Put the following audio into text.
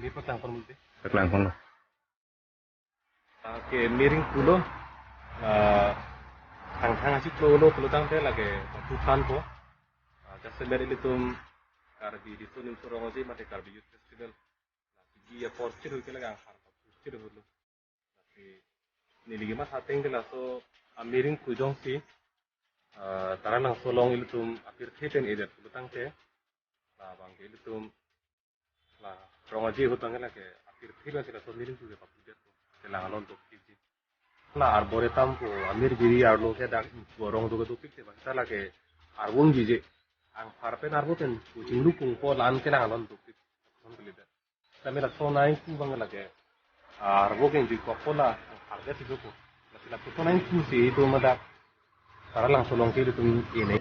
Ini petang permute. Teklang kono. Ke miring pulo. Tang asik pulo tang te lagi tukan po. Jasa dari itu karbi di tunin surong aja mate karbi youth festival. Iya porcir itu lagi angkar porcir dulu. Tapi niligi mas hateng ke laso miring kujong si. Tara nang solong itu apir theten eder tang te. Lah bang itu lah rong aja hutang lagi apir theten sila so miring tuh papu dia tuh. Kelang alon tuh kiji. Lah arboretum po amir biri arlo ke dak borong tuh tupik te bangsa lagi arbun jije ang parpen arboten kucing lukung po lan kelang alon tupik. Alhamdulillah. Kami la so naik tu bang lagi arbogen di kopola harga 30. Masih la so naik tu sih itu madak. Para lang solong kiri itu ini.